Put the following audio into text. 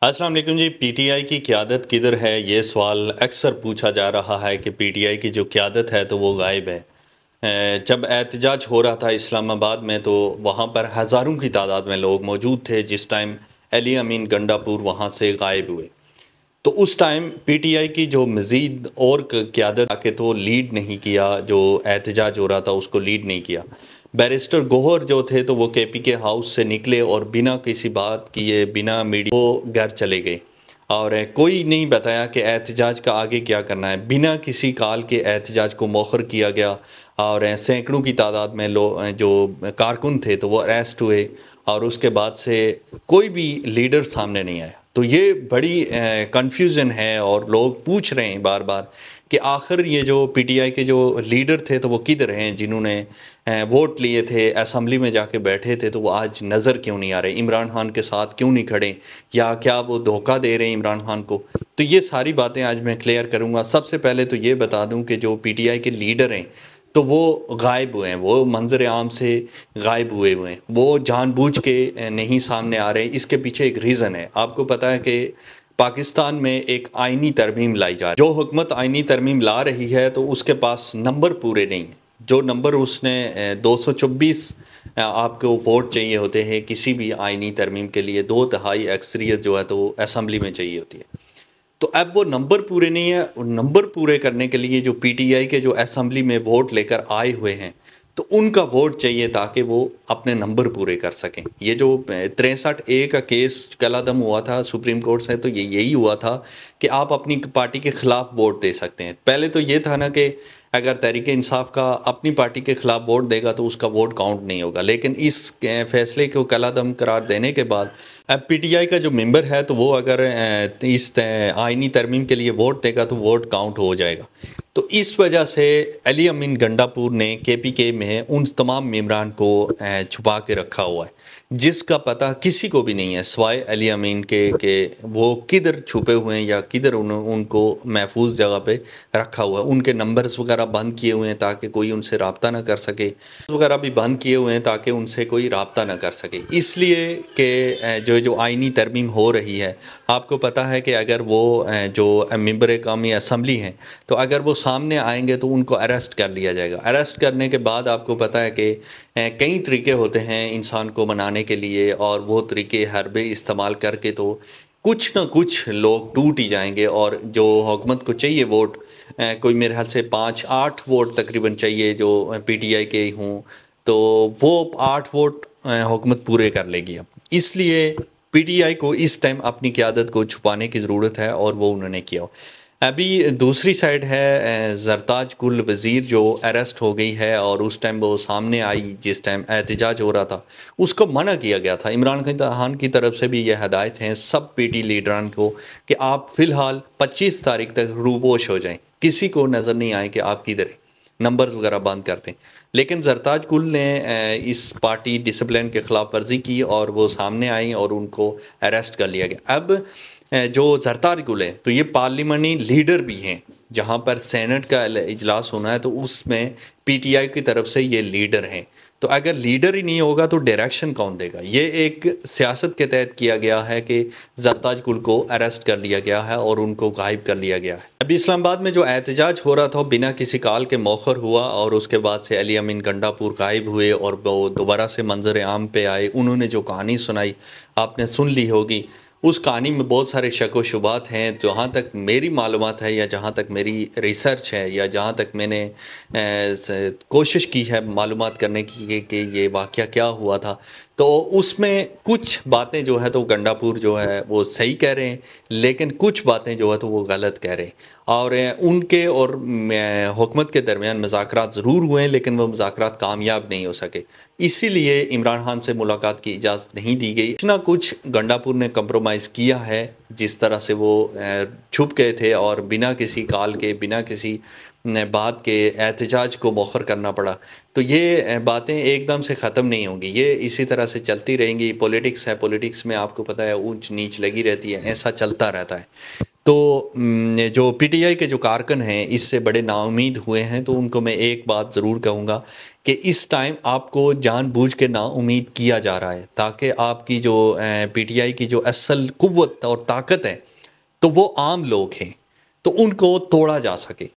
السلام علیکم جی۔ P T I کی قیادت کدھر ہے، یہ سوال اکثر پوچھا جا رہا ہے کہ پی ٹی آئی کی جو قیادت ہے تو وہ غائب ہے۔ جب احتجاج ہو رہا تھا اسلام آباد میں تو وہاں پر ہزاروں کی تعداد میں لوگ موجود تھے جس ٹائم علی امین گنڈا پور وہاں سے غائب ہوئے۔ تو اس ٹائم پی ٹی آئی کی جو مزید اور قیادت کہ تو لیڈ نہیں کیا، جو احتجاج ہو رہا تھا اس کو لیڈ نہیں کیا۔ بیرسٹر گوہر جو تھے تو وہ کے پی کے ہاؤس سے نکلے اور بنا کسی بات کیے، بنا میڈیا وہ گھر چلے گئے اور کوئی نہیں بتایا کہ احتجاج کا آگے کیا کرنا ہے۔ بنا کسی کال کے احتجاج کو مؤخر کیا گیا اور سینکڑوں کی تعداد میں جو کارکن تھے تو وہ اریسٹ ہوئے اور اس کے بعد سے کوئی بھی لیڈر سامنے نہیں آیا۔ تو یہ بڑی کنفیوژن ہے اور لوگ پوچھ رہے ہیں بار بار کہ آخر یہ جو پی ٹی آئی کے جو لیڈر تھے تو وہ کدھر ہیں، جنہوں نے ووٹ لیے تھے، اسمبلی میں جا کے بیٹھے تھے، تو وہ آج نظر کیوں نہیں آ رہے، عمران خان کے ساتھ کیوں نہیں کھڑے، یا کیا وہ دھوکہ دے رہے ہیں عمران خان کو؟ تو یہ ساری باتیں آج میں کلیئر کروں گا۔ سب سے پہلے تو یہ بتا دوں کہ جو پی ٹی آئی کے لیڈر ہیں تو وہ غائب ہوئے ہیں، وہ منظر عام سے غائب ہوئے ہیں، وہ جان بوجھ کے نہیں سامنے آ رہے۔ اس کے پیچھے ایک ریزن ہے۔ آپ کو پتہ ہے کہ پاکستان میں ایک آئینی ترمیم لائی جا رہی ہے۔ جو حکومت آئینی ترمیم لا رہی ہے تو اس کے پاس نمبر پورے نہیں ہیں۔ جو نمبر اس نے 224 آپ کو ووٹ چاہیے ہوتے ہیں کسی بھی آئینی ترمیم کے لیے، 2/3 اکثریت جو ہے تو اسمبلی میں چاہیے ہوتی ہے۔ تو اب وہ نمبر پورے نہیں ہیں۔ نمبر پورے کرنے کے لیے جو پی ٹی آئی کے جو اسمبلی میں ووٹ لے کر آئے ہوئے ہیں تو ان کا ووٹ چاہیے تاکہ وہ اپنے نمبر پورے کر سکیں۔ یہ جو 63A کا کیس کل عدم ہوا تھا سپریم کورٹ سے، تو یہی ہوا تھا کہ آپ اپنی پارٹی کے خلاف ووٹ دے سکتے ہیں۔ پہلے تو یہ تھا نا کہ اگر تحریک انصاف کا اپنی پارٹی کے خلاف ووٹ دے گا تو اس کا ووٹ کاؤنٹ نہیں ہوگا، لیکن اس فیصلے کو کل عدم قرار دینے کے بعد اب پی ٹی آئی کا جو ممبر ہے تو وہ اگر اس آئینی ترمیم کے لیے ووٹ دے گا تو ووٹ کاؤنٹ ہو جائے گا۔ تو اس وجہ سے علی امین گنڈا پور نے کے پی کے میں ان تمام ممبران کو چھپا کے رکھا ہوا ہے، جس کا پتہ کسی کو بھی نہیں ہے سوائے علی امین کے کہ وہ کدھر چھپے ہوئے ہیں یا کدھر ان کو محفوظ جگہ پہ رکھا ہوا ہے۔ ان کے نمبرز وغیرہ بند کیے ہوئے ہیں تاکہ کوئی ان سے رابطہ نہ کر سکے، وغیرہ بھی بند کیے ہوئے ہیں تاکہ ان سے کوئی رابطہ نہ کر سکے، اس لیے کہ جو آئینی ترمیم ہو رہی ہے۔ آپ کو پتہ ہے کہ اگر وہ جو ممبر قومی اسمبلی ہیں تو اگر وہ سامنے آئیں گے تو ان کو اریسٹ کر لیا جائے گا۔ اریسٹ کرنے کے بعد آپ کو پتہ ہے کہ کئی طریقے ہوتے ہیں انسان کو منانے کے لیے، اور وہ طریقے حربے استعمال کر کے تو کچھ نہ کچھ لوگ ٹوٹ ہی جائیں گے۔ اور جو حکومت کو چاہیے ووٹ، کوئی میرے خیال سے 5-8 ووٹ تقریباً چاہیے جو پی ٹی آئی کے ہوں، تو وہ 8 ووٹ حکومت پورے کر لے گی۔ اب اس لیے پی ٹی آئی کو اس ٹائم اپنی قیادت کو چھپانے کی ضرورت ہے اور وہ انہوں نے کیا۔ ابھی دوسری سائڈ ہے زرتاج گل وزیر جو اریسٹ ہو گئی ہے، اور اس ٹائم وہ سامنے آئی جس ٹائم احتجاج ہو رہا تھا، اس کو منع کیا گیا تھا۔ عمران خان کی طرف سے بھی یہ ہدایت ہیں سب پی ٹی لیڈران کو کہ آپ فی الحال 25 تاریخ تک روپوش ہو جائیں، کسی کو نظر نہیں آئے کہ آپ کدھر ہیں، نمبرز وغیرہ بند کر دیں۔ لیکن زرتاج گل نے اس پارٹی ڈسپلن کے خلاف ورزی کی اور وہ سامنے آئیں اور ان کو اریسٹ کر لیا گیا۔ اب جو زرتاج گل ہے تو یہ پارلیمنی لیڈر بھی ہیں، جہاں پر سینٹ کا اجلاس ہونا ہے تو اس میں پی ٹی آئی کی طرف سے یہ لیڈر ہیں۔ تو اگر لیڈر ہی نہیں ہوگا تو ڈائریکشن کون دے گا؟ یہ ایک سیاست کے تحت کیا گیا ہے کہ زرتاج گل کو اریسٹ کر لیا گیا ہے اور ان کو غائب کر لیا گیا ہے۔ ابھی اسلام آباد میں جو احتجاج ہو رہا تھا بنا کسی کال کے مؤخر ہوا، اور اس کے بعد سے علی امین گنڈا پور غائب ہوئے اور وہ دوبارہ سے منظر عام پہ آئے۔ انہوں نے جو کہانی سنائی آپ نے سن لی ہوگی، اس کہانی میں بہت سارے شک و شبہات ہیں۔ جہاں تک میری معلومات ہے یا جہاں تک میری ریسرچ ہے یا جہاں تک میں نے کوشش کی ہے معلومات کرنے کی کہ یہ واقعہ کیا ہوا تھا، تو اس میں کچھ باتیں جو ہے تو گنڈا پور جو ہے وہ صحیح کہہ رہے ہیں، لیکن کچھ باتیں جو ہے تو وہ غلط کہہ رہے ہیں۔ اور ان کے اور حکومت کے درمیان مذاکرات ضرور ہوئے ہیں لیکن وہ مذاکرات کامیاب نہیں ہو سکے، اسی لیے عمران خان سے ملاقات کی اجازت نہیں دی گئی۔ کچھ نہ کچھ گنڈا پور نے کمپرومائز کیا ہے، جس طرح سے وہ چھپ گئے تھے اور بنا کسی کال کے، بنا کسی بات کے احتجاج کو مؤخر کرنا پڑا۔ تو یہ باتیں ایک دم سے ختم نہیں ہوں گی، یہ اسی طرح سے چلتی رہیں گی۔ پولیٹکس ہے، پولیٹکس میں آپ کو پتہ ہے اونچ نیچ لگی رہتی ہے، ایسا چلتا رہتا ہے۔ تو جو پی ٹی آئی کے جو کارکن ہیں اس سے بڑے نا امید ہوئے ہیں، تو ان کو میں ایک بات ضرور کہوں گا کہ اس ٹائم آپ کو جان بوجھ کے نا امید کیا جا رہا ہے تاکہ آپ کی جو پی ٹی آئی کی جو اصل قوت اور طاقت ہے تو وہ عام لوگ ہیں، تو ان کو توڑا جا سکے۔